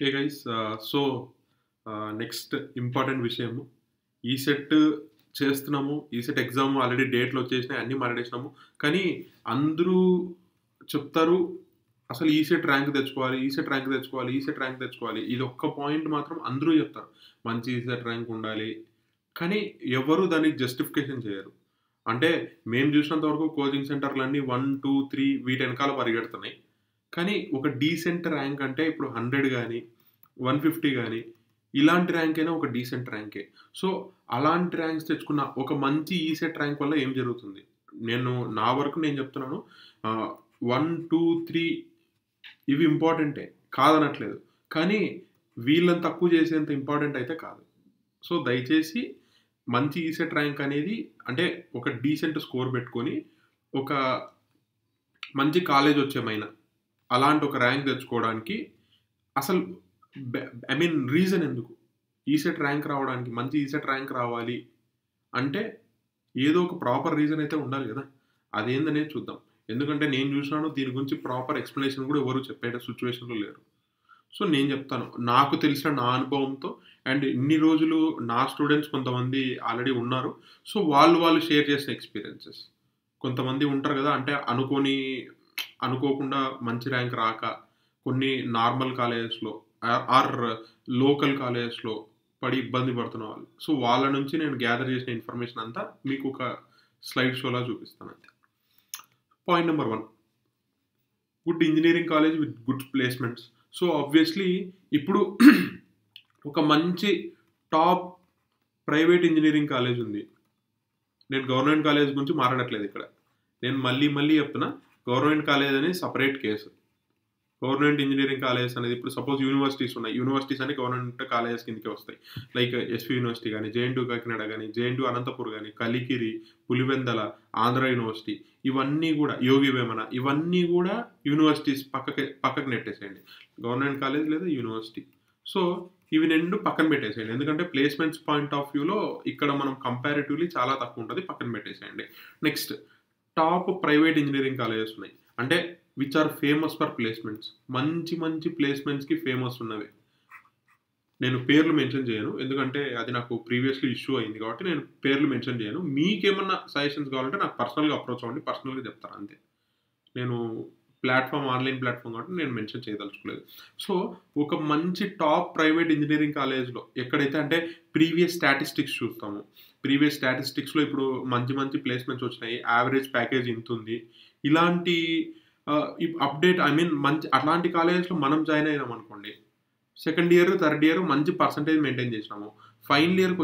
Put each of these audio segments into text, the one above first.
Hey guys so next important విషయము ECET చేస్తున్నాము. ECET exam already డేట్లు వచ్చేసినాయి, అన్నీ మాట్లాడేసినాము. కానీ అందరూ చెప్తారు అసలు ఈసెట్ ర్యాంక్ తెచ్చుకోవాలి, ఈసెట్ ర్యాంక్ తెచ్చుకోవాలి, ఈసెట్ ర్యాంక్ తెచ్చుకోవాలి. ఇది ఒక్క పాయింట్ మాత్రం అందరూ చెప్తారు, మంచి ఈసెట్ ర్యాంక్ ఉండాలి. కానీ ఎవరు దానికి జస్టిఫికేషన్ చేయరు. అంటే మేము చూసినంత వరకు కోచింగ్ సెంటర్లన్నీ 1, 2, 3 వీటి వెనకాల పరిగెడుతున్నాయి. కానీ ఒక డీసెంట్ ర్యాంక్ అంటే ఇప్పుడు 100 కానీ 150 కానీ ఇలాంటి ర్యాంక్ అయినా ఒక డీసెంట్ ర్యాంకే. సో అలాంటి ర్యాంక్స్ తెచ్చుకున్న ఒక మంచి ఈసెట్ ర్యాంక్ వల్ల ఏం జరుగుతుంది, నా వరకు నేను చెప్తున్నాను. 1, 2, 3 ఇవి ఇంపార్టెంటే, కాదనట్లేదు. కానీ వీళ్ళని తక్కువ చేసేంత ఇంపార్టెంట్ అయితే కాదు. సో దయచేసి మంచి ఈసెట్ ర్యాంక్ అనేది అంటే ఒక డీసెంట్ స్కోర్ పెట్టుకొని ఒక మంచి కాలేజ్ వచ్చేమైనా అలాంటి ఒక ర్యాంక్ తెచ్చుకోవడానికి అసలు రీజన్ ఎందుకు ఈసెట్ ర్యాంక్ రావడానికి, మంచి ఈసెట్ ర్యాంక్ రావాలి అంటే ఏదో ఒక ప్రాపర్ రీజన్ అయితే ఉండాలి కదా. అదేందనేది చూద్దాం. ఎందుకంటే నేను చూసినాను, దీని గురించి ప్రాపర్ ఎక్స్ప్లెనేషన్ కూడా ఎవరు చెప్పే సిచ్యువేషన్లో లేరు. సో నేను చెప్తాను నాకు తెలిసిన నా అనుభవంతో. అండ్ ఇన్ని రోజులు నా స్టూడెంట్స్ కొంతమంది ఆల్రెడీ ఉన్నారు. సో వాళ్ళు షేర్ చేసిన ఎక్స్పీరియన్సెస్. కొంతమంది ఉంటారు కదా, అంటే అనుకోకుండా మంచి ర్యాంక్ రాక కొన్ని నార్మల్ కాలేజెస్లో ఆర్ లోకల్ కాలేజెస్లో పడి ఇబ్బంది పడుతున్న వాళ్ళు. సో వాళ్ళ నుంచి నేను గ్యాదర్ చేసిన ఇన్ఫర్మేషన్ అంతా మీకు ఒక స్లైడ్ షోలా చూపిస్తాను అంతే. Point number 1, good engineering college with good placements. So obviously ఇప్పుడు ఒక మంచి టాప్ ప్రైవేట్ ఇంజనీరింగ్ కాలేజ్ ఉంది. నేను గవర్నమెంట్ కాలేజ్ గురించి మాట్లాడట్లేదు ఇక్కడ. నేను మళ్ళీ చెప్తున్నా, గవర్నమెంట్ కాలేజ్ అనేది separate case. Government engineering colleges అనేది ఇప్పుడు సపోజ్ యూనివర్సిటీస్ ఉన్నాయి, యూనివర్సిటీస్ అని గవర్నమెంట్ కాలేజెస్ కిందకి వస్తాయి. లైక్ ఎస్వి యూనివర్సిటీ కానీ, జేఎన్‌టీయూ కాకినాడ కానీ, జేఎన్‌టీయూ అనంతపూర్ కానీ, కలికిరి, పులివెందల, ఆంధ్ర యూనివర్సిటీ, ఇవన్నీ కూడా యోగి వేమన, ఇవన్నీ కూడా యూనివర్సిటీస్ పక్కకి నెట్టేసేయండి. గవర్నమెంట్ కాలేజ్ లేదా యూనివర్సిటీ. సో ఇవి రెండు పక్కన పెట్టేసేయండి. ఎందుకంటే ప్లేస్మెంట్స్ పాయింట్ ఆఫ్ వ్యూలో ఇక్కడ మనం కంపారిటివ్లీ చాలా తక్కువ ఉంటుంది, పక్కన పెట్టేసేయండి. Next, top private engineering colleges ఉన్నాయి, అంటే which are famous for placements. మంచి ప్లేస్మెంట్స్కి ఫేమస్ ఉన్నవి. నేను పేర్లు మెన్షన్ చేయను, ఎందుకంటే అది నాకు ప్రీవియస్లీ ఇష్యూ అయింది కాబట్టి నేను పేర్లు మెన్షన్ చేయను. మీకేమన్నా సజెషన్స్ కావాలంటే నాకు పర్సనల్గా అప్రోచ్ అవ్వండి, పర్సనల్గా చెప్తాను అంతే. నేను ఆన్లైన్ ప్లాట్ఫామ్ కాబట్టి నేను మెన్షన్ చేయదలుచుకోలేదు. సో ఒక మంచి టాప్ ప్రైవేట్ ఇంజనీరింగ్ కాలేజ్లో ఎక్కడైతే అంటే ప్రీవియస్ స్టాటిస్టిక్స్ చూస్తాము. ప్రీవియస్ స్టాటిస్టిక్స్లో ఇప్పుడు మంచి ప్లేస్మెంట్స్ వచ్చినాయి, యావరేజ్ ప్యాకేజ్ ఇంత ఉంది, ఇలాంటి అప్డేట్ మంచి అట్లాంటి కాలేజెస్లో మనం జాయిన్ అయినాం అనుకోండి, సెకండ్ ఇయర్ థర్డ్ ఇయర్ మంచి పర్సంటేజ్ మెయింటైన్ చేసినాము. ఫైనల్ ఇయర్కి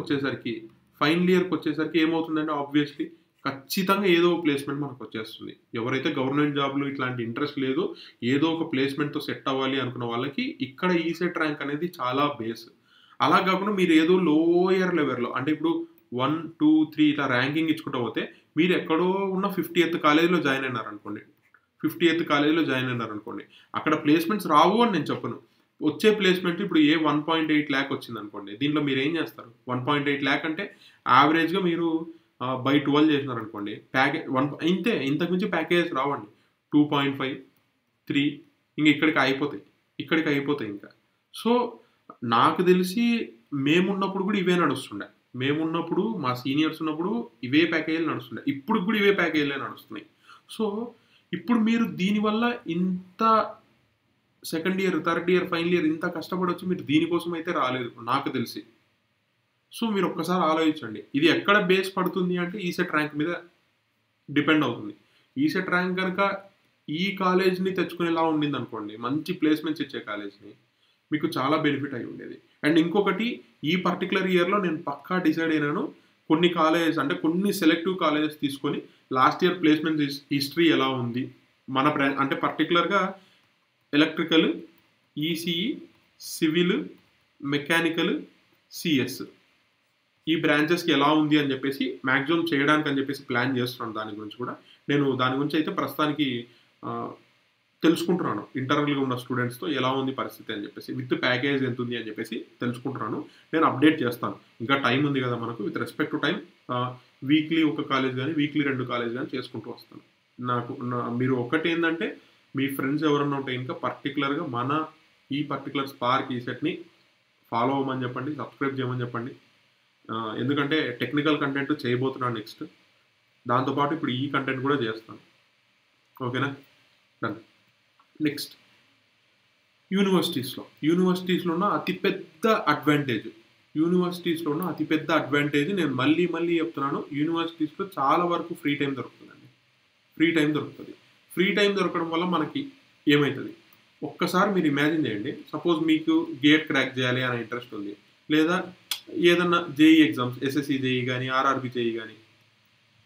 వచ్చేసరికి ఏమవుతుందంటే ఆబ్వియస్లీ ఖచ్చితంగా ఏదో ఒక ప్లేస్మెంట్ మనకు వచ్చేస్తుంది. ఎవరైతే గవర్నమెంట్ జాబ్లు ఇట్లాంటి ఇంట్రెస్ట్ లేదో, ఏదో ఒక ప్లేస్మెంట్తో సెట్ అవ్వాలి అనుకున్న వాళ్ళకి ఇక్కడ ఈసెట్ ర్యాంక్ అనేది చాలా బేస్. అలా కాకుండా మీరు ఏదో లోయర్ లెవెల్లో, అంటే ఇప్పుడు 1, 2, 3 ఇట్లా ర్యాంకింగ్ ఇచ్చుకుంటూ పోతే మీరు ఎక్కడో ఉన్న 50th కాలేజీలో జాయిన్ అయినారనుకోండి, అక్కడ ప్లేస్మెంట్స్ రావు అని నేను చెప్పను. వచ్చే ప్లేస్మెంట్ ఇప్పుడు 1.8 lakh వచ్చింది అనుకోండి, దీంట్లో మీరు ఏం చేస్తారు? 1.8 lakh అంటే యావరేజ్గా మీరు బై 12 చేసినారనుకోండి, ప్యాకేజ్ ఇంతకుమించి ప్యాకేజెస్ రావండి. 2.5, 3 ఇక్కడికి అయిపోతాయి ఇంకా. సో నాకు తెలిసి మేమున్నప్పుడు కూడా ఇవే నడుస్తుండే. మేమున్నప్పుడు మా సీనియర్స్ ఉన్నప్పుడు ఇవే ప్యాకేజీలు నడుస్తుండే, ఇప్పుడు కూడా ఇవే ప్యాకేజీలే నడుస్తున్నాయి. సో ఇప్పుడు మీరు దీనివల్ల ఇంత second year third year final year ఇంత కష్టపడవచ్చు, మీరు దీనికోసం అయితే రాలేదు నాకు తెలిసి. సో మీరు ఒక్కసారి ఆలోచించండి, ఇది ఎక్కడ బేస్ పడుతుంది అంటే ఈసెట్ ర్యాంక్ మీద డిపెండ్ అవుతుంది. ఈసెట్ ర్యాంక్ కనుక ఈ కాలేజ్ని తెచ్చుకునేలా ఉండింది అనుకోండి, మంచి ప్లేస్మెంట్స్ ఇచ్చే కాలేజ్ని, మీకు చాలా బెనిఫిట్ అయి ఉండేది. అండ్ ఇంకొకటి, ఈ పర్టికులర్ ఇయర్లో నేను పక్కా డిసైడ్ అయినాను, కొన్ని కాలేజెస్ అంటే కొన్ని సెలెక్టివ్ కాలేజెస్ తీసుకొని లాస్ట్ ఇయర్ ప్లేస్మెంట్ హిస్టరీ ఎలా ఉంది మన అంటే పర్టికులర్గా electrical, ECE, civil, mechanical, CS ఈ బ్రాంచెస్కి ఎలా ఉంది అని చెప్పేసి మ్యాక్సిమం చేయడానికి అని చెప్పేసి ప్లాన్ చేస్తున్నాను. దాని గురించి కూడా నేను అయితే ప్రస్తుతానికి తెలుసుకుంటున్నాను, ఇంటర్నల్గా ఉన్న స్టూడెంట్స్తో ఎలా ఉంది పరిస్థితి అని చెప్పేసి, విత్ ప్యాకేజ్ ఎంత ఉంది అని చెప్పేసి తెలుసుకుంటున్నాను. నేను అప్డేట్ చేస్తాను, ఇంకా టైం ఉంది కదా మనకు. With respect to time weekly ఒక కాలేజ్ కానీ వీక్లీ 2 కాలేజ్ కానీ చేసుకుంటూ వస్తాను. మీరు ఒకటి ఏంటంటే, మీ ఫ్రెండ్స్ ఎవరన్నా ఉంటే ఇంకా పర్టికులర్గా మన ఈ పర్టికులర్ స్పార్క్ ఈ సెట్ని ఫాలో అవ్వమని చెప్పండి, సబ్స్క్రైబ్ చేయమని చెప్పండి. ఎందుకంటే టెక్నికల్ కంటెంట్ చేయబోతున్నాను నెక్స్ట్. దాంతోపాటు ఇప్పుడు ఈ కంటెంట్ కూడా చేస్తాను. ఓకేనా? డన్. నెక్స్ట్ యూనివర్సిటీస్లో ఉన్న అతిపెద్ద అడ్వాంటేజ్ నేను మళ్ళీ చెప్తున్నాను. యూనివర్సిటీస్లో చాలా వరకు ఫ్రీ టైం దొరుకుతుంది. ఫ్రీ టైం దొరకడం వల్ల మనకి ఏమవుతుంది, ఒక్కసారి మీరు ఇమాజిన్ చేయండి. సపోజ్ మీకు గేట్ క్రాక్ చేయాలి అనే ఇంట్రెస్ట్ ఉంది, లేదా ఏదన్నా జేఈ ఎగ్జామ్స్, ఎస్ఎస్సి జేఈ కానీ, ఆర్ఆర్బి జేఈ కానీ,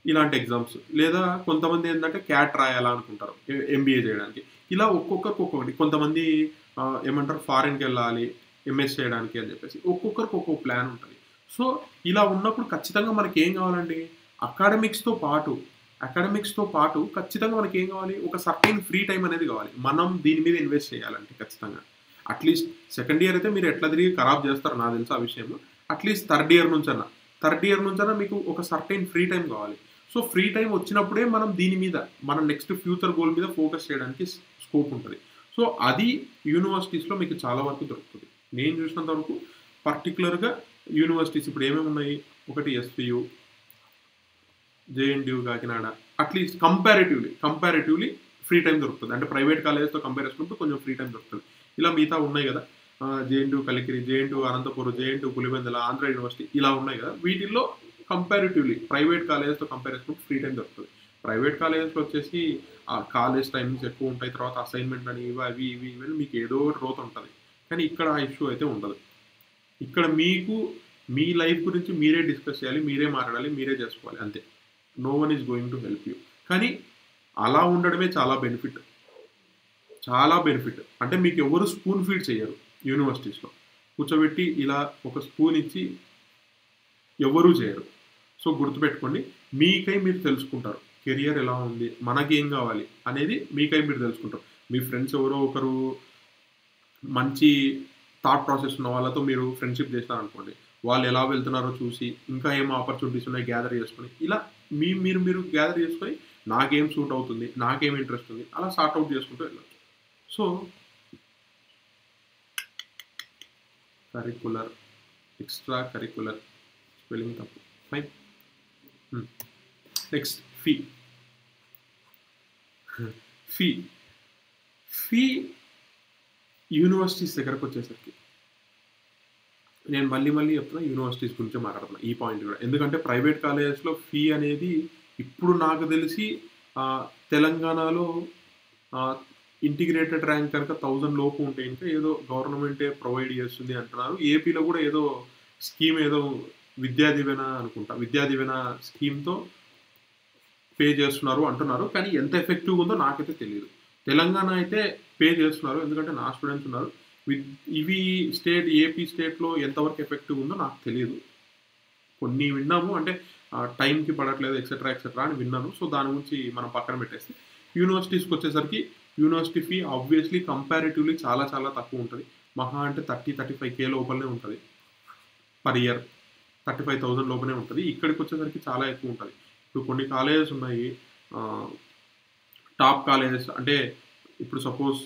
ఇలాంటి ఎగ్జామ్స్, లేదా కొంతమంది ఏంటంటే క్యాట్ రాయాలనుకుంటారు ఎంబీఏ చేయడానికి. ఇలా ఒక్కొక్కటి. కొంతమంది ఏమంటారు ఫారిన్కి వెళ్ళాలి ఎంఎస్ చేయడానికి అని చెప్పేసి ఒక్కొక్కరికి ఒక్కొక్క ప్లాన్ ఉంటుంది. సో ఇలా ఉన్నప్పుడు ఖచ్చితంగా మనకి ఏం కావాలండి, అకాడమిక్స్తో పాటు ఖచ్చితంగా మనకి ఏం కావాలి, ఒక సర్టైన్ ఫ్రీ టైం అనేది కావాలి. మనం దీని మీద ఇన్వెస్ట్ చేయాలంటే ఖచ్చితంగా అట్లీస్ట్ సెకండ్ ఇయర్ అయితే మీరు ఎట్లా తిరిగి ఖరాబ్ చేస్తారు నాకు తెలుసు ఆ విషయం. అట్లీస్ట్ థర్డ్ ఇయర్ నుంచైనా మీకు ఒక సర్టైన్ ఫ్రీ టైం కావాలి. సో ఫ్రీ టైం వచ్చినప్పుడే మనం దీని మీద మన నెక్స్ట్ ఫ్యూచర్ గోల్ మీద ఫోకస్ చేయడానికి స్కోప్ ఉంటుంది. సో అది యూనివర్సిటీస్లో మీకు చాలా వరకు దొరుకుతుంది. నేను చూసినంత వరకు పర్టికులర్గా యూనివర్సిటీస్ ఇప్పుడు ఏమేమి ఉన్నాయి, ఒకటి SPU, JNTU Kakinada, at least comparatively free time దొరుకుతుంది. అంటే ప్రైవేట్ కాలేజెస్తో కంపేర్ చేసుకుంటూ కొంచెం ఫ్రీ టైం దొరుకుతుంది. ఇలా మిగతా ఉన్నాయి కదా, JNTU Kalikiri, JNTU Anantapur, JNTU Pulivendula, Andhra university ఇలా ఉన్నాయి కదా, వీటిల్లో కంపారిటివ్లీ ప్రైవేట్ కాలేజెస్తో కంపేర్ చేసుకుంటూ ఫ్రీ టైం దొరుకుతుంది. ప్రైవేట్ కాలేజెస్లో వచ్చేసి ఆ కాలేజ్ టైమింగ్స్ ఎక్కువ ఉంటాయి, తర్వాత అసైన్మెంట్ అని ఇవి మీకు ఏదో రోత్ ఉంటుంది. కానీ ఇక్కడ ఆ ఇష్యూ అయితే ఉండదు. ఇక్కడ మీకు మీ లైఫ్ గురించి మీరే డిస్కస్ చేయాలి, మీరే మాట్లాడాలి, మీరే చేసుకోవాలి, అంతే. No one is going to help you. కానీ అలా ఉండడమే చాలా బెనిఫిట్. అంటే మీకు ఎవరు స్పూన్ ఫీడ్ చేయరు యూనివర్సిటీస్లో. కూర్చోబెట్టి ఇలా ఒక స్పూన్ ఇచ్చి ఎవరూ చేయరు. సో గుర్తుపెట్టుకోండి, మీకై మీరు తెలుసుకుంటారు కెరియర్ ఎలా ఉంది, మనకేం కావాలి అనేది మీకై మీరు తెలుసుకుంటారు. మీ ఫ్రెండ్స్ ఎవరో ఒకరు మంచి థాట్ ప్రాసెస్ ఉన్న వాళ్ళతో మీరు ఫ్రెండ్షిప్ చేస్తారనుకోండి, వాళ్ళు ఎలా వెళ్తున్నారో చూసి ఇంకా ఏం ఆపర్చునిటీస్ ఉన్నాయి గ్యాదర్ చేసుకొని, ఇలా మీరు గ్యాదర్ చేసుకొని నాకేం సూట్ అవుతుంది, నాకేం ఇంట్రెస్ట్ ఉంది, అలా సార్ట్ అవుట్ చేసుకుంటూ వెళ్ళచ్చు. So curricular, extra curricular spelling తప్పు, ఫైన్. నెక్స్ట్ ఫీ యూనివర్సిటీస్ దగ్గరకు వచ్చేసరికి నేను మళ్ళీ చెప్తున్నా, యూనివర్సిటీస్ గురించి మాట్లాడుతున్నా ఈ పాయింట్ కూడా. ఎందుకంటే ప్రైవేట్ కాలేజెస్లో ఫీ అనేది ఇప్పుడు నాకు తెలిసి తెలంగాణలో ఇంటిగ్రేటెడ్ ర్యాంక్ కనుక 1000 లోపు ఉంటే ఇంకా ఏదో గవర్నమెంటే ప్రొవైడ్ చేస్తుంది అంటున్నారు. ఏపీలో కూడా ఏదో స్కీమ్, ఏదో విద్యా దీవెన స్కీమ్తో పే చేస్తున్నారు అంటున్నారు. కానీ ఎంత ఎఫెక్టివ్గా ఉందో నాకైతే తెలియదు. తెలంగాణ అయితే పే చేస్తున్నారు, ఎందుకంటే నా స్టూడెంట్స్ ఉన్నారు. ఇవి ఏపీ స్టేట్లో ఎంతవరకు ఎఫెక్టివ్ ఉందో నాకు తెలియదు. కొన్ని విన్నాము, అంటే టైంకి పడట్లేదు ఎక్సెట్రా అని విన్నాను. సో దాని గురించి మనం పక్కన పెట్టేస్తే, యూనివర్సిటీస్కి వచ్చేసరికి యూనివర్సిటీ ఫీ ఆబ్వియస్లీ కంపారిటివ్లీ చాలా తక్కువ ఉంటుంది. మహా అంటే 30-35K లోపలనే ఉంటుంది పర్ ఇయర్. 35,000 లోపలనే ఉంటుంది. ఇక్కడికి వచ్చేసరికి చాలా ఎక్కువ ఉంటుంది. ఇప్పుడు కొన్ని కాలేజెస్ ఉన్నాయి, టాప్ కాలేజెస్. అంటే ఇప్పుడు సపోజ్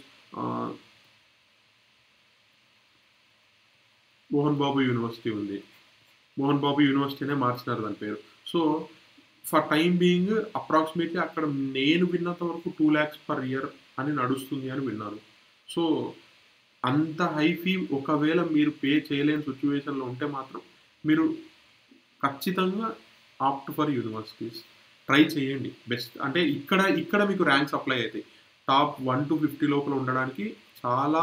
మోహన్ బాబు యూనివర్సిటీ ఉంది. మోహన్ బాబు యూనివర్సిటీనే మార్చినారు దాని పేరు. So for time being approximately అక్కడ నేను విన్నంత వరకు 2 lakhs per year అని నడుస్తుంది అని విన్నాను. సో అంత హై ఫీ ఒకవేళ మీరు పే చేయలేని సిచ్యువేషన్లో ఉంటే మాత్రం మీరు ఖచ్చితంగా ఆప్ట్ ఫర్ యూనివర్సిటీస్ ట్రై చేయండి. బెస్ట్ అంటే ఇక్కడ మీకు ర్యాంక్స్ అప్లై అవుతాయి. టాప్ 1 to 50 లోపల ఉండడానికి చాలా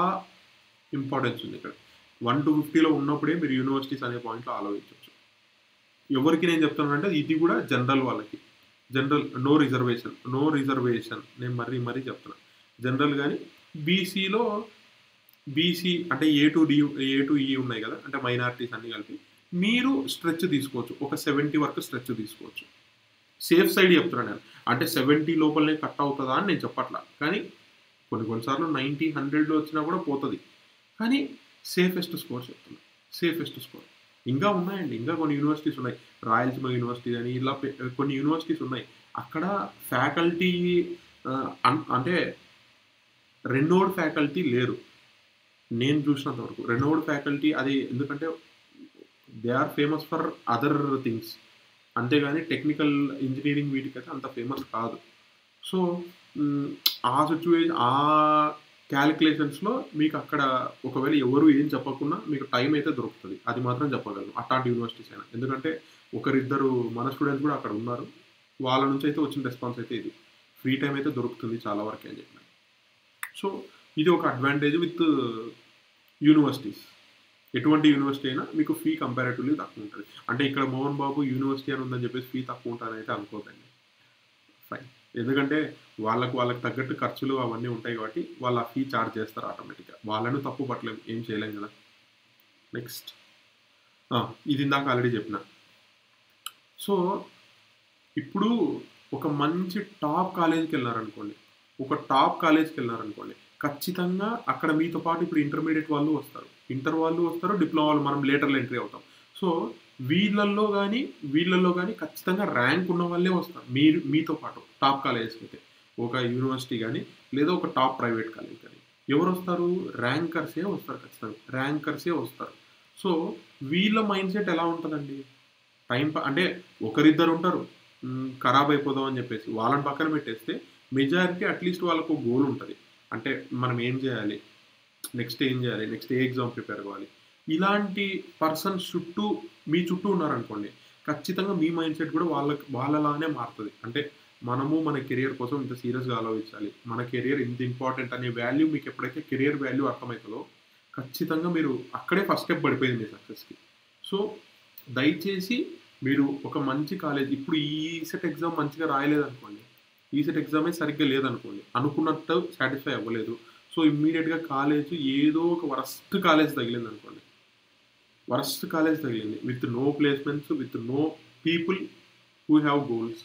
ఇంపార్టెన్స్ ఉంది ఇక్కడ. 1 to 50లో ఉన్నప్పుడే మీరు యూనివర్సిటీస్ అనే పాయింట్లో ఆలోచించవచ్చు. ఎవరికి నేను చెప్తానంటే ఇది కూడా జనరల్ వాళ్ళకి, నో రిజర్వేషన్ నేను మరీ చెప్తున్నాను. జనరల్ కానీ బీసీ అంటే A to E ఉన్నాయి కదా, అంటే మైనారిటీస్ అన్ని కలిపి మీరు స్ట్రెచ్ తీసుకోవచ్చు. ఒక 70 వరకు స్ట్రెచ్ తీసుకోవచ్చు. సేఫ్ సైడ్ చెప్తున్నాను నేను. అంటే 70 లోపలనే కట్ అవుతుందా అని నేను చెప్పట్లా, కానీ కొన్నిసార్లు 90-100లో వచ్చినా కూడా పోతుంది. కానీ సేఫెస్ట్ స్కోర్ చెప్తున్నాను, సేఫెస్ట్ స్కోర్. ఇంకా ఉన్నాయండి, ఇంకా కొన్ని యూనివర్సిటీస్ ఉన్నాయి. రాయలసీమ యూనివర్సిటీ అని ఇలా కొన్ని యూనివర్సిటీస్ ఉన్నాయి. అక్కడ ఫ్యాకల్టీ అంటే రెనోడ్ ఫ్యాకల్టీ లేరు. నేను చూసినంత వరకు. రెనోవ్డ్ ఫ్యాకల్టీ అది ఎందుకంటే they are famous for other things. అంతేగాని టెక్నికల్ ఇంజినీరింగ్ వీటికైతే అంత ఫేమస్ కాదు. సో, హ్మ్, ఆ క్యాలిక్యులేషన్స్‌లో మీకు అక్కడ ఒకవేళ ఎవరు ఏం చెప్పకున్నా మీకు టైం అయితే దొరుకుతది. అది మాత్రం చెప్పగలను. అట్లాంటి యూనివర్సిటీస్ అయినా. ఎందుకంటే ఒకరిద్దరు మన స్టూడెంట్స్ కూడా అక్కడ ఉన్నారు. వాళ్ళ నుంచి అయితే వచ్చిన రెస్పాన్స్ అయితే ఇది. ఫ్రీ టైమ్ అయితే దొరుకుతుంది చాలా వరకే అని చెప్పిన. సో, ఇది ఒక అడ్వాంటేజ్ విత్ యూనివర్సిటీస్. ఎటువంటి యూనివర్సిటీ అయినా మీకు ఫీ కంపారేటివ్‌లీ తక్కువ ఉంటది. అంటే ఇక్కడ మోహన్ బాబు యూనివర్సిటీ అని ఉందని చెప్పేసి ఫీ తక్కువ ఉంటదని అయితే అనుకోకండి. ఫైన్. ఎందుకంటే వాళ్ళకి తగ్గట్టు ఖర్చులు అవన్నీ ఉంటాయి కాబట్టి వాళ్ళు ఆ ఫీ చార్జ్ చేస్తారు ఆటోమేటిక్‌గా. వాళ్ళను తప్పు పట్టలేం. ఏం చేయలేం కదా! నెక్స్ట్. ఇది ఇందాక ఆల్రెడీ చెప్పిన. సో, ఇప్పుడు ఒక మంచి టాప్ కాలేజ్‌కెళ్లారనుకోండి. ఒక టాప్ కాలేజ్‌కెళ్లారనుకోండి. ఖచ్చితంగా అక్కడ మీతో పాటు ఇప్పుడు ఇంటర్మీడియేట్ వాళ్ళు వస్తారు. ఇంటర్ వాళ్ళు వస్తారు. డిప్లొమా వాళ్ళు మనం లేటర్‌లో ఎంట్రీ అవుతాం. సో, వీళ్ళల్లో గాని ఖచ్చితంగా ర్యాంక్ ఉన్న వాళ్ళే వస్తారు. మీతో పాటు టాప్ కాలేజెస్‌కైతే. ఒక యూనివర్సిటీ గాని, లేదా ఒక టాప్ ప్రైవేట్ కాలేజ్ గాని. ఎవరొస్తారు? ర్యాంకర్సే వస్తారు ఖచ్చితంగా. ర్యాంకర్సే వస్తారు. సో, వీళ్ళ మైండ్‌సెట్ ఎలా ఉంటదండి? అంటే ఒకరిద్దరు ఉంటారు. ఖరాబ్ అయిపోదాం అని చెప్పేసి. వాళ్ళని పక్కన పెట్టేస్తే మెజారిటీ అట్‌లీస్ట్ వాళ్ళకో గోల్ ఉంటది. అంటే మనం ఏం చేయాలి? నెక్స్ట్ ఏం చేయాలి? నెక్స్ట్ ఏ ఎగ్జామ్ ప్రిపేర్ అవ్వాలి? ఇలాంటి పర్సన్స్ మీ చుట్టూ ఉన్నారనుకోండి. ఖచ్చితంగా మీ మైండ్ సెట్ కూడా వాళ్ళలానే మారుతది. అంటే మనము మన కెరియర్ కోసం ఇంత సీరియస్‌గా ఆలోచించాలి. మన కెరియర్ ఇంత ఇంపార్టెంట్ అనే వాల్యూ మీకు ఎప్పుడైతే కెరియర్ వాల్యూ అర్థమైతదో ఖచ్చితంగా మీరు అక్కడే ఫస్ట్ స్టెప్ పడిపోయింది మీ సక్సెస్‌కి. సో, దయచేసి మీరు ఒక మంచి కాలేజ్ ఇప్పుడు ఈసెట్ ఎగ్జామ్ మంచిగా రాయలేదనుకోండి. ఈసెట్ ఎగ్జామే సరిగ్గా లేదనుకోండి. అనుకున్నట్టు సాటిస్ఫై అవ్వలేదు. సో, ఇమ్మీడియేట్‌గా కాలేజ్ ఏదో ఒక వరస్ట్ కాలేజ్ తగిలిందనుకోండి. వరస్ట్ కాలేజ్ తగిలింది. విత్ నో ప్లేస్‌మెంట్స్, with no people who have goals.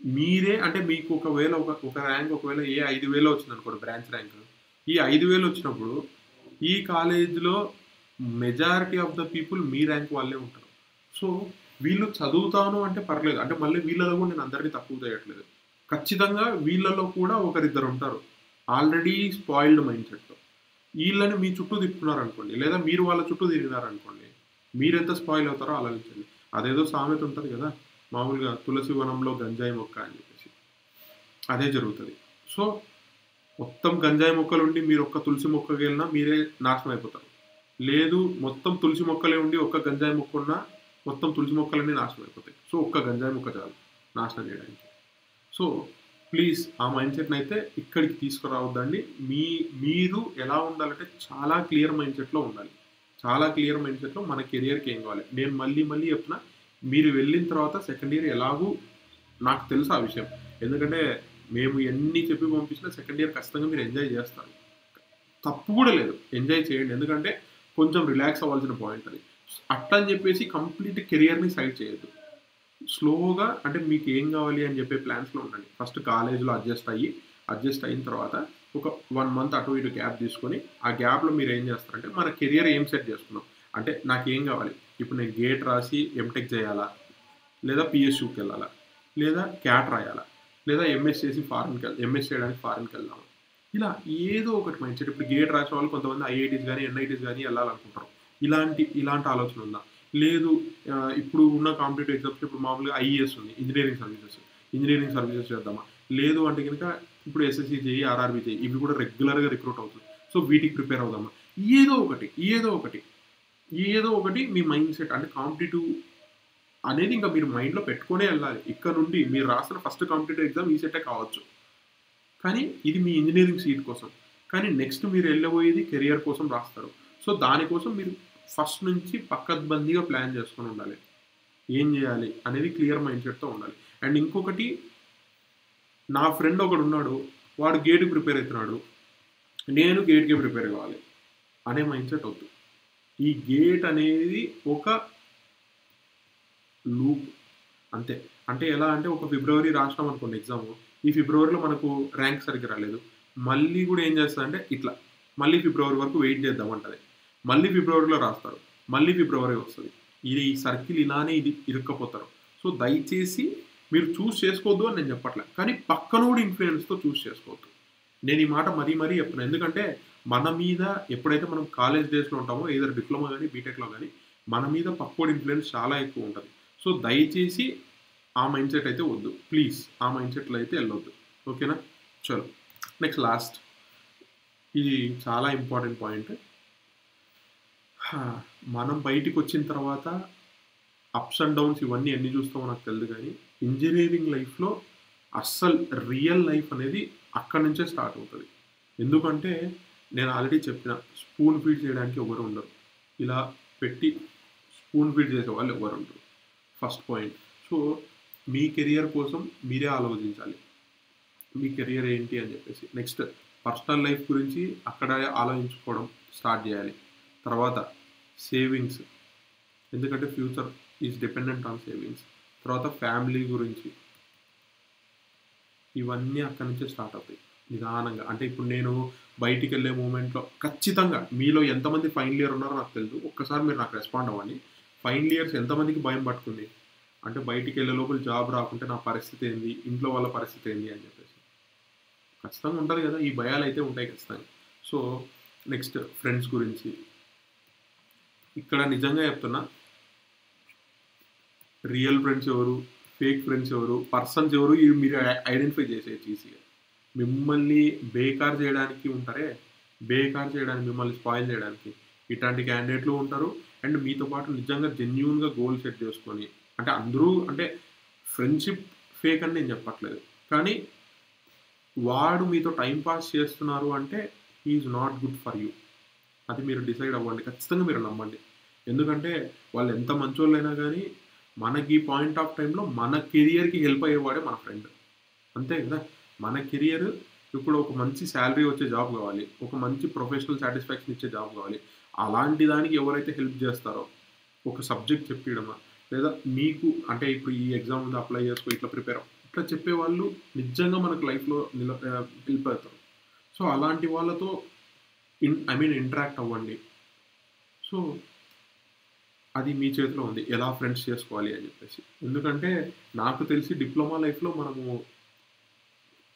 మీరే అంటే మీకు ఒకవేళ ఒక ర్యాంక్ ఒకవేళ 5,000 వచ్చిందనుకోండి బ్రాంచ్ ర్యాంక్. ఈ 5,000 వచ్చినప్పుడు ఈ కాలేజ్‌లో majority of the people me rank వాళ్ళే ఉంటారు. సో, వీళ్ళు చదువుతాను అంటే పర్లేదు. అంటే మళ్ళీ వీళ్ళలో కూడా నేను అందరిని తక్కువ చేయట్లేదు. ఖచ్చితంగా వీళ్ళలో కూడా ఒకరిద్దరు ఉంటారు. ఆల్రెడీ స్పాయిల్డ్ మైండ్ సెట్‌తో. ఈళ్ళని మీ చుట్టూ తిప్పుకున్నారనుకోండి. లేదా మీరు వాళ్ళ చుట్టూ తిరిగినారనుకోండి. మీరెంత స్పాయిల్ అవుతారో ఆలోచించండి. అదేదో సామెత ఉంటది కదా! మామూలుగా తులసి వనంలో గంజాయి మొక్క అని చెప్పేసి. అదే జరుగుతది. సో, మొత్తం గంజాయి మొక్కలుండి మీరు ఒక్క తులసి మొక్కకెళ్ళినా మీరే నాశనం అయిపోతారు. లేదు మొత్తం తులసి మొక్కలే ఉండి ఒక్క గంజాయి మొక్క ఉన్నా మొత్తం తులసి మొక్కలన్నీ నాశనం అయిపోతాయి. సో, ఒక్క గంజాయి మొక్క చాలు నాశనం చేయడానికి. సో, ప్లీజ్ ఆ మైండ్ సెట్‌నైతే ఇక్కడికి తీసుకురావద్దండి. మీరు ఎలా ఉండాలంటే చాలా క్లియర్ మైండ్ సెట్‌లో ఉండాలి. చాలా క్లియర్ మైండ్ సెట్‌లో మన కెరియర్‌కి ఏం కావాలి. నేను మళ్ళీ చెప్తున్నా మీరు వెళ్ళిన తర్వాత సెకండ్ ఇయర్ ఎలాగూ నాకు తెలుసు ఆ విషయం. ఎందుకంటే మేము ఎన్ని చెప్పి పంపించినా సెకండ్ ఇయర్ ఖచ్చితంగా మీరు ఎంజాయ్ చేస్తారు. తప్పు కూడా లేదు. ఎంజాయ్ చేయండి. ఎందుకంటే కొంచెం రిలాక్స్ అవ్వాల్సిన పాయింట్ అది. అట్లా అని చెప్పేసి కంప్లీట్ కెరియర్‌ని సైడ్ చేయొద్దు. స్లోగా అంటే మీకు ఏం కావాలి అని చెప్పే ప్లాన్స్‌లో ఉండండి. ఫస్ట్ కాలేజ్‌లో అడ్జస్ట్ అయిన తర్వాత ఒక 1 మంత్ అటు ఇటు గ్యాప్ తీసుకొని, ఆ గ్యాప్‌లో మీరు ఏం చేస్తారంటే మన కెరియర్ ఏం సెట్ చేసుకున్నాం. అంటే నాకేం కావాలి? ఇప్పుడు నేను గేట్ రాసి ఎంటెక్ చేయాలా? లేదా పీఎస్‌యూకెళ్ళాలా? లేదా క్యాట్ రాయాలా? లేదా ఎంఎస్ చేయడానికి ఫారిన్‌కెళ్దామా? ఇలా ఏదో ఒకటి మైండ్ సెట్. ఇప్పుడు గేట్ రాసే వాళ్ళు కొంతమంది ఐఐటీస్ గాని, ఎన్ఐటీస్ గాని ఎళ్ళాలనుకుంటారు. ఇలాంటి ఆలోచన ఉందా? లేదు ఇప్పుడు ఉన్న కాంపిటీటివ్ ఎగ్జామ్స్ ఇప్పుడు మామూలుగా ఐఈఎస్ ఉంది. ఇంజినీరింగ్ సర్వీసెస్ చేద్దామా? లేదు అంటే గనుక ఇప్పుడు ఎస్ఎస్‌సి జేఈ, ఆర్ఆర్‌బీ జేఈ ఇవి కూడా రెగ్యులర్‌గా రిక్రూట్ అవుతున్నాయి. సో, వీటికి ప్రిపేర్ అవుదామా? ఏదో ఒకటి మీ మైండ్ సెట్ అంటే కాంపిటీటివ్ అనేది ఇంకా మీరు మైండ్‌లో పెట్టుకొనే ఎళ్ళాలి. ఇక్కడ నుండి మీరు రాసిన ఫస్ట్ కాంపిటీటివ్ ఎగ్జామ్ ఈ సెట్టే కావచ్చు. కానీ ఇది మీ ఇంజినీరింగ్ సీట్ కోసం. కానీ నెక్స్ట్ మీరు ఎళ్ళబోయేది కెరియర్ కోసం రాస్తారు. సో, దానికోసం మీరు ఫస్ట్ నుంచి పకడ్బందీగా ప్లాన్ చేసుకొని ఉండాలి. ఏం జేయాలి అనేది క్లియర్ మైండ్ సెట్‌తో ఉండాలి. అండ్ ఇంకొకటి నా ఫ్రెండ్ ఒకడున్నాడు. వాడు గేట్‌కి ప్రిపేర్ అయితున్నాడు. నేను గేట్‌కే ప్రిపేర్ కావాలి అనే మైండ్ సెట్ వద్దు. ఈ గేట్ అనేది ఒక లూప్ అంతే. అంటే ఎలా అంటే ఒక ఫిబ్రవరి రాసినాం అనుకోండి ఎగ్జాము. ఈ ఫిబ్రవరిలో మనకు ర్యాంక్ సరిగ్గా రాలేదు. మళ్ళీ కూడా ఏం చేస్తదంటే ఇట్లా మళ్ళీ ఫిబ్రవరి వరకు వెయిట్ చేద్దాం అంటది. మళ్ళీ ఫిబ్రవరిలో రాస్తారు. మళ్ళీ ఫిబ్రవరి వస్తది. ఈ సర్కిల్ ఇలానే ఇరుక్కపోతారు. సో, దయచేసి మీరు చేసుకోవద్దు అని నేను చెప్పట్లే. కానీ పక్కనోడి ఇన్‌ఫ్లుయెన్స్‌తో చేసుకోవద్దు. నేను ఈ మాట మరీ చెప్తున్నాను. ఎందుకంటే మన మీద ఎప్పుడైతే మనం కాలేజ్ డేస్‌లో ఉంటామో ఎయిదర్ డిప్లొమా గాని, బీటెక్‌లో గాని మన మీద పక్కోడి ఇన్‌ఫ్లూయెన్స్ చాలా ఎక్కువ ఉంటది. సో, దయచేసి ఆ మైండ్‌సెట్ అయితే వద్దు. ప్లీజ్ ఆ మైండ్‌సెట్‌లో అయితే ఎళ్ళొద్దు. ఓకేనా? చలో. Next last. ఇది చాలా ఇంపార్టెంట్ పాయింట్. మనం బయటికొచ్చిన తర్వాత అప్స్ అండ్ డౌన్స్ ఇవన్నీ ఎన్ని చూస్తామో నాకు తెలీదు గానీ, ఇంజినీరింగ్ లైఫ్‌లో అస్సలు రియల్ లైఫ్ అనేది అక్కడి నుంచే స్టార్ట్ అవుతది. ఎందుకంటే నేను ఆల్రెడీ చెప్పిన స్పూన్ ఫీడ్ చేయడానికి ఎవరు ఉండరు. ఇలా పెట్టి స్పూన్ ఫీడ్ చేసేవాళ్ళు ఎవరు ఉండరు. First point. సో, మీ కెరియర్ కోసం మీరే ఆలోచించాలి. మీ కెరియర్ ఏంటి అని చెప్పేసి. నెక్స్ట్ పర్సనల్ లైఫ్ గురించి అక్కడే ఆలోచించుకోవడం స్టార్ట్ చేయాలి. తర్వాత సేవింగ్స్. ఎందుకంటే future is dependent on savings. తర్వాత ఫ్యామిలీ గురించి. ఇవన్నీ అక్కడి నుంచే స్టార్ట్ అవుతాయి నిదానంగా. అంటే ఇప్పుడు నేను బయటికెళ్ళే మూమెంట్‌లో ఖచ్చితంగా మీలో ఎంతమంది ఫైనల్ ఇయర్ ఉన్నారో నాకు తెలీదు. ఒక్కసారి మీరు నాకు రెస్పాండ్ అవ్వండి. ఫైనల్ ఇయర్స్ ఎంతమందికి భయం పట్టుకుంది? అంటే బయటికెళ్ళే లోపల జాబ్ రాకుంటే నా పరిస్థితి ఏంది? ఇంట్లో వాళ్ళ పరిస్థితి ఏంది? అని చెప్పేసి. ఖచ్చితంగా ఉంటది కదా! ఈ భయాలైతే ఉంటాయి ఖచ్చితంగా. సో, నెక్స్ట్ ఫ్రెండ్స్ గురించి. ఇక్కడ నిజంగా చెప్తున్నా రియల్ ఫ్రెండ్స్ ఎవరు? ఫేక్ ఫ్రెండ్స్ ఎవరు? పర్సన్స్ ఎవరు? ఇవి మీరు ఐడెంటిఫై చేసేయొచ్చు ఈజీగా. మిమ్మల్ని బేకార్ చేయడానికి ఉంటారే, బేకార్ చేయడానికి మిమ్మల్ని స్పాయిల్ చేయడానికి ఇట్లాంటి క్యాండిడేట్లు ఉంటారు. అండ్ మీతో పాటు నిజంగా జెన్యూన్‌గా గోల్ సెట్ చేసుకొని అంటే అందరూ అంటే ఫ్రెండ్‌షిప్ ఫేక్ అని నేను చెప్పట్లేదు. కానీ వాడు మీతో టైమ్ పాస్ చేస్తున్నారు అంటే he is not good for you. అది మీరు డిసైడ్ అవ్వండి. ఖచ్చితంగా మీరు నమ్మండి. ఎందుకంటే వాళ్ళు ఎంత మంచోళ్ళైనా గానీ మనకి పాయింట్ ఆఫ్ టైమ్‌లో మన కెరియర్‌కి హెల్ప్ అయ్యేవాడే మన ఫ్రెండ్. అంతే కదా! మన కెరియర్ ఇప్పుడు ఒక మంచి సాలరీ వచ్చే జాబ్ కావాలి. ఒక మంచి ప్రొఫెషనల్ సాటిస్ఫాక్షన్ ఇచ్చే జాబ్ కావాలి. అలాంటి దానికి ఎవరైతే హెల్ప్ చేస్తారో, ఒక సబ్జెక్ట్ చెప్పియడమా, లేదా మీకు అంటే ఇప్పుడు ఈ ఎగ్జామ్ ఉంది అప్లై చేసుకో, ఇట్లా ప్రిపేర్ అవ్వు. ఇట్లా చెప్పేవాళ్ళు నిజంగా మనకు లైఫ్‌లో హెల్ప్ అవుతారు. సో, అలాంటి వాళ్ళతో ఇంటరాక్ట్ అవ్వండి. సో, అది మీ చేతిలో ఉంది. ఎలా ఫ్రెండ్స్ చేసుకోవాలి అని చెప్పేసి. ఎందుకంటే నాకు తెలిసి డిప్లొమా లైఫ్‌లో మనము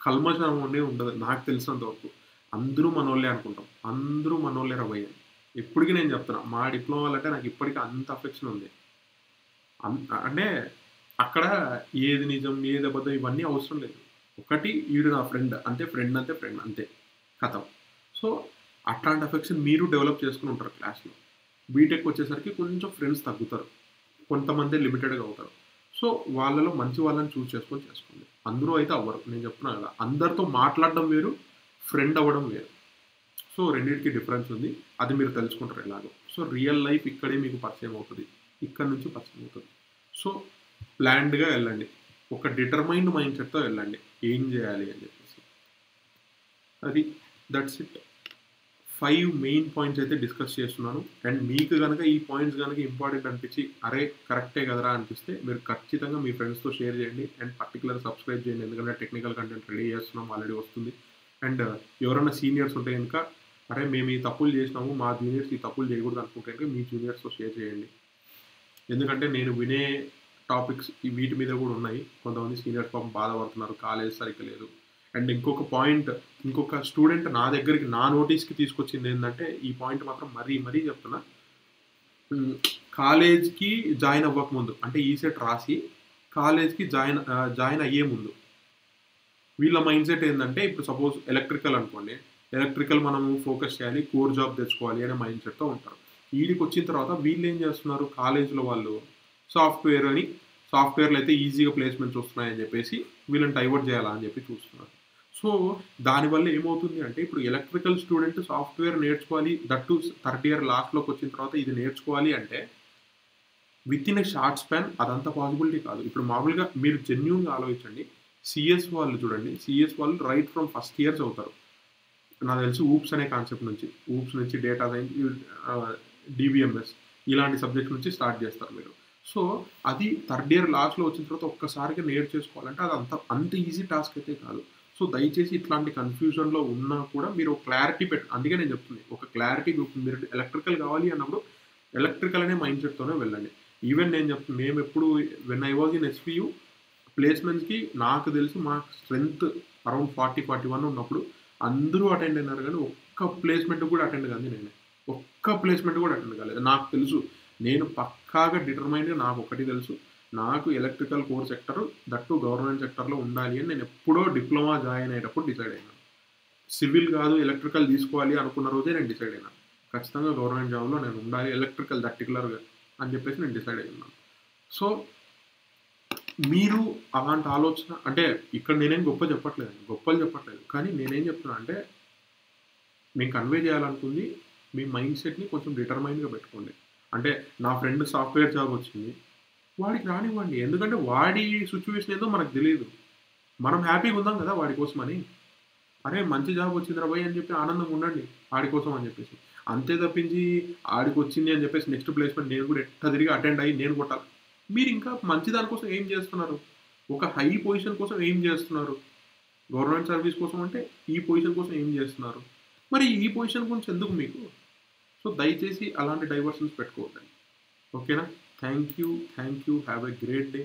కల్మషం అనేది ఉండదు. నాకు తెలిసినంత వరకు. అందరూ మనోళ్ళే అనుకుంటాం. అందరూ మనోళ్ళేరా భయ్ అని. ఇప్పటికి నేను చెప్తున్నా. మా డిప్లొమా వాళ్ళంటే నాకు ఇప్పటికి అంత అఫెక్షన్ ఉంది. అంటే అక్కడ ఏది నిజం, ఏది అబద్ధం ఇవన్నీ అవసరం లేదు. ఒకటి ఈడు నా ఫ్రెండ్. అంతే ఫ్రెండ్ అంటే ఫ్రెండ్ అంతే. ఖతం. సో, అట్లాంటి అఫెక్షన్ మీరు డెవలప్ చేసుకొని ఉంటారు క్లాస్‌లో. బీటెక్ వచ్చేసరికి కొంచెం ఫ్రెండ్స్ తగ్గుతారు. కొంతమందే లిమిటెడ్‌గా అవుతారు. సో, వాళ్ళలో మంచి వాళ్ళని చేసుకొని చేసుకోండి. అందరూ అయితే అవ్వరు. నేను చెప్తున్నా కదా! అందరితో మాట్లాడడం వేరు, ఫ్రెండ్ అవ్వడం వేరు. సో, రెండిటికి డిఫరెన్స్ ఉంది. అది మీరు తెలుసుకుంటారు ఎలాగో. సో, రియల్ లైఫ్ ఇక్కడే మీకు పరిచయం అవుతది. ఇక్కడి నుంచి పరిచయం అవుతది. సో, ప్లాన్డ్‌గా ఎళ్ళండి. ఒక డిటర్మైన్డ్ మైండ్‌సెట్‌తో ఎళ్ళండి. ఏం చేయాలి అని చెప్పేసి. అది దట్స్ ఇట్. 5 మెయిన్ పాయింట్స్ అయితే డిస్కస్ చేస్తున్నాను. అండ్ మీకు గనక ఈ పాయింట్స్ గనక ఇంపార్టెంట్ అనిపించి, అరే! కరెక్టే కదరా అనిపిస్తే మీరు ఖచ్చితంగా మీ ఫ్రెండ్స్‌తో షేర్ చేయండి. అండ్ పర్టిక్యులర్ సబ్స్క్రైబ్ చేయండి. ఎందుకంటే టెక్నికల్ కంటెంట్ రెడీ చేస్తున్నాం. ఆల్రెడీ వస్తుంది. అండ్ ఎవరైనా సీనియర్స్ ఉంటే గనుక, అరే! మేము ఈ తప్పులు చేసినాము. మా జూనియర్స్ ఈ తప్పులు చేయకూడదు అనుకుంటే గనుక మీ జూనియర్స్‌తో షేర్ చేయండి. ఎందుకంటే నేను వినే టాపిక్స్ వీటి మీద కూడా ఉన్నాయి. కొంతమంది సీనియర్స్ పాపం బాధపడుతున్నారు. కాలేజ్ సరిగ్గా లేదు. అండ్ ఇంకొక స్టూడెంట్ నా దగ్గరికి నా నోటీస్‌కి తీసుకొచ్చింది ఏందంటే, ఈ పాయింట్ మాత్రం మరీ చెప్తున్నా. కాలేజ్‌కి జాయిన్ అవ్వకముందు అంటే ఈసెట్ రాసి కాలేజ్‌కి జాయిన్ అయ్యే ముందు వీళ్ళ మైండ్‌సెట్ ఏందంటే ఇప్పుడు సపోజ్ ఎలక్ట్రికల్ అనుకోండి. ఎలక్ట్రికల్ మనము ఫోకస్ చేయాలి. కోర్ జాబ్ తెచ్చుకోవాలి అనే మైండ్‌సెట్‌తో ఉంటారు. ఈడికొచ్చిన తర్వాత వీళ్ళేం చేస్తున్నారు కాలేజ్‌లో వాళ్ళు సాఫ్ట్‌వేర్‌లో అయితే ఈజీగా ప్లేస్‌మెంట్స్ వస్తున్నాయని చెప్పేసి వీళ్ళని డైవర్ట్ చేయాలా అని చెప్పి చూస్తున్నారు. సో, దానివల్ల ఏమవుతుంది అంటే ఇప్పుడు ఎలక్ట్రికల్ స్టూడెంట్ సాఫ్ట్‌వేర్ నేర్చుకోవాలి. దట్ టూ థర్డ్ ఇయర్ లాస్ట్‌లోకొచ్చిన తర్వాత ఇది నేర్చుకోవాలి అంటే వితిన్ ఎ షార్ట్ స్పాన్ అదంతా పాసిబిలిటీ కాదు. ఇప్పుడు మామూలుగా మీరు జెన్యూన్‌గా ఆలోచించండి. సీఎస్ వాళ్ళు చూడండి. సీఎస్ వాళ్ళు రైట్ ఫ్రమ్ ఫస్ట్ ఇయర్ చదువుతారు. నాకు తెలిసి ఊప్స్ అనే కాన్సెప్ట్ నుంచి. ఊప్స్ నుంచి డేటా సైన్స్ డీబీఎంఎస్ ఇలాంటి సబ్జెక్ట్స్ నుంచి స్టార్ట్ చేస్తారు మీరు. సో, అది థర్డ్ ఇయర్ లాస్ట్‌లో వచ్చిన తర్వాత ఒక్కసారిగా నేర్చేసుకోవాలంటే అది అంత ఈజీ టాస్క్ అయితే కాదు. సో, దయచేసి ఇట్లాంటి కన్‌ఫ్యూజన్‌లో ఉన్నా కూడా మీరు క్లారిటీ అందుకే నేను చెప్తుంది. ఒక క్లారిటీ మీరు ఎలక్ట్రికల్ కావాలి అన్నప్పుడు ఎలక్ట్రికల్ అనే మైండ్‌సెట్‌తోనే వెళ్ళండి. ఈవెన్ నేను మేమెప్పుడు వెన్ ఐ వాస్ ఇన్ ఎస్‌పీయూ ప్లేస్‌మెంట్స్‌కి నాకు తెలిసి మా స్ట్రెంత్ అరౌండ్ 40, 41 ఉన్నప్పుడు అందరూ అటెండ్ అయినారు కానీ ఒక్క ప్లేస్మెంట్ కూడా అటెండ్ కాదు నేనే. ఒక్క ప్లేస్మెంట్ కూడా అటెండ్ కాలేదు. నాకు తెలుసు నేను పక్కాగా డిటర్మైన్డ్‌గా నాకు ఒకటి తెలుసు. నాకు electrical core sector that government సెక్టర్‌లో ఉండాలి అని నేను ఎప్పుడో డిప్లొమా జాయిన్ అయ్యేటప్పుడు డిసైడ్ అయినాను. సివిల్ కాదు ఎలక్ట్రికల్ తీసుకోవాలి అనుకున్న రోజే నేను డిసైడ్ అయినాను. ఖచ్చితంగా గవర్నమెంట్ జాబ్‌లో నేను ఉండాలి ఎలక్ట్రికల్ పర్టిక్యులర్‌గా అని చెప్పేసి నేను డిసైడ్ అయ్యి ఉన్నాను. సో మీరు అలాంటి ఆలోచన అంటే ఇక్కడ నేనేం గొప్పలు చెప్పట్లేదు. కానీ నేనేం చెప్తున్నా అంటే మీకు కన్వే చేయాలనుకుంది మీ మైండ్ సెట్‌ని కొంచెం డిటర్మైన్డ్‌గా పెట్టుకోండి. అంటే నా ఫ్రెండ్ సాఫ్ట్‌వేర్ జాబ్ వచ్చింది. వాడికి రానివ్వండి. ఎందుకంటే వాడి సిట్యుయేషన్ ఏదో మనకు తెలీదు. మనం హ్యాపీగా ఉందాం కదా! వాడి కోసమని. అరే! మంచి జాబ్ వచ్చిందిరా భయ్ అని చెప్పి ఆనందంగా ఉండండి. ఆడి కోసం అని చెప్పేసి. అంతే తప్పించి ఆడికొచ్చింది అని చెప్పేసి నెక్స్ట్ ప్లేస్‌మెంట్ నేను కూడా ఎట్టా తిరిగి అటెండ్ అయ్యి నేను కొట్టాలి. మీరు ఇంకా మంచి దాని కోసం ఏం చేస్తున్నారు? ఒక హై పొజిషన్ కోసం ఏం చేస్తున్నారు? గవర్నమెంట్ సర్వీస్ కోసం అంటే ఈ పొజిషన్ కోసం ఏం చేస్తున్నారు? మరి ఈ పొజిషన్ గురించి ఎందుకు మీకు? సో దయచేసి అలాంటి డైవర్షన్స్ పెట్టుకోవద్దండి. ఓకేనా? Thank you. Have a great day.